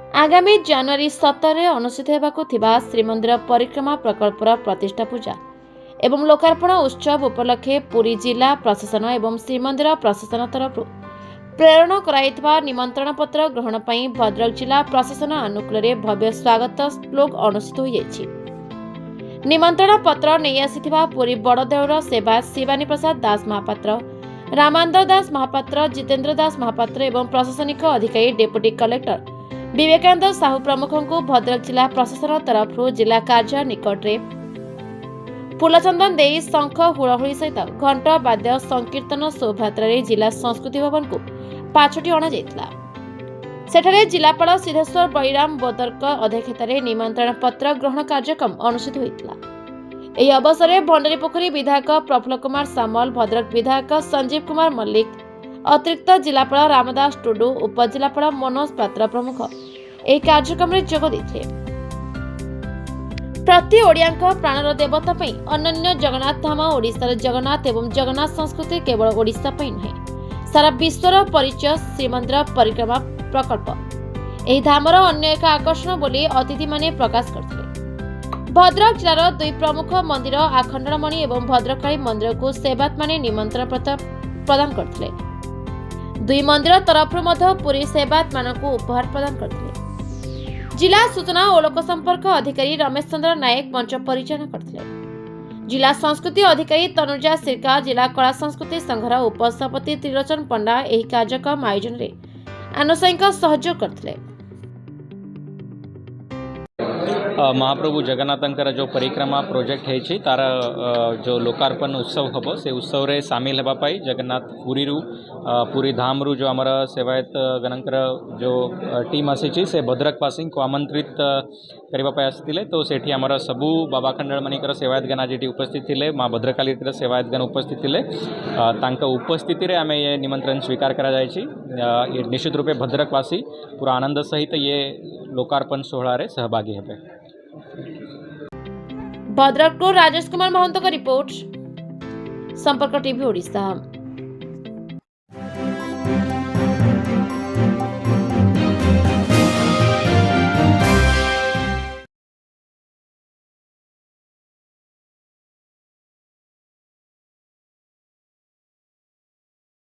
आगामी जनवरी 17 अनुष्ठित हेबाकु थिबा श्रीमंदिर परिक्रमा प्रकल्पर प्रतिष्ठा पूजा एवं लोकार्पण उत्सव उपलक्षे पुरी जिला प्रशासन एवं श्रीमंदिर प्रशासन तरफ प्रेरण कराइथिबा निमंत्रण पत्र ग्रहण पई भद्रक जिला प्रशासन अनुकूल भव्य स्वागत श्लोक अनुष्ठित हो जाइछि। निमंत्रण पत्र नहीं आसिथिबा पुरी बड़देउर सेवा शिवानी प्रसाद दास महापात्र, रामानंद दास महापात्र, जितेंद्र दास महापात्र एवं प्रशासनिक अधिकारी डेप्यूटी कलेक्टर विवेकानंद साहू प्रमुख को भद्रक जिला प्रशासन तरफ जिला कार्यालय निकट में फूलचंदन दे शंख हुड़हुड़ी सहित घंट वाद्य संकीर्तन शोभायात्रा जिला संस्कृति भवन को पाछोटी अणा जाइथिला। सेठारे जिलापाल सिद्धेश्वर बलिराम बोदरक अध्यक्षतार निमंत्रण पत्र ग्रहण कार्यक्रम अनुष्ठित होइतिला। एही अवसर में भंडारीपोखरी विधायक प्रफुल्ल कुमार सामल, भद्रक विधायक संजीव कुमार मल्लिक, अतिरिक्त जिलापाल रामदास टुडू, उपजिलापाल मनोज पात्र प्रमुख एही कार्यक्रम में जोग देथिले। प्रति ओडियांक प्राणर देवता पई अनन्य जगन्नाथ धाम ओडिशार जगन्नाथ एवं जगन्नाथ संस्कृति केवल ओडिशा पई नहे सारा विश्वर परिचय श्रीमंदिर परिक्रमा प्रकल्प एही धामर अन्य एक आकर्षण बोली अतिथि माने प्रकाश करथिले। भद्रक जिलार दुई प्रमुख मंदिर आखंडमणि एवं भद्रकाली मंदिर को सेवायत माने निमंत्रण पत्र प्रदान करथिले। दुई मंदिर तरफ पुरी सेवायत मानकु उपहार प्रदान करथिले। जिला सूचना और लोक संपर्क अधिकारी रमेश चंद्र नायक मंच परिचालन करथिले। जिला संस्कृति अधिकारी तनुजा सिरका, जिला कला संस्कृति संघर उपसभापति त्रिलोचन पंडा एही कार्यक्रम आयोजन रे आनुषंगिक सहयोग करथिले। महाप्रभु जगन्नाथंकर जो परिक्रमा प्रोजेक्ट है तार जो लोकार्पण उत्सव हम से उत्सव रे सामिल होगा पाई जगन्नाथ पुरी धाम रु जो आमर सेवायत गणकर जो टीम आसी से भद्रकवासी को आमंत्रित करने आसते तो सेठी आमर सबू बाबा खंडमणिकर सेवायत गण आज उपस्थित थे, माँ भद्रकाली सेवायत गण उपस्थित थे। उपस्थिति आम ये निमंत्रण स्वीकार करा निश्चित रूपे भद्रकवासी पूरा आनंद सहित ये लोकार्पण सोहळा सहभागी हेबे। भद्रक राजेश कुमार महंत का रिपोर्ट, संपर्क टीवी ओडिशा।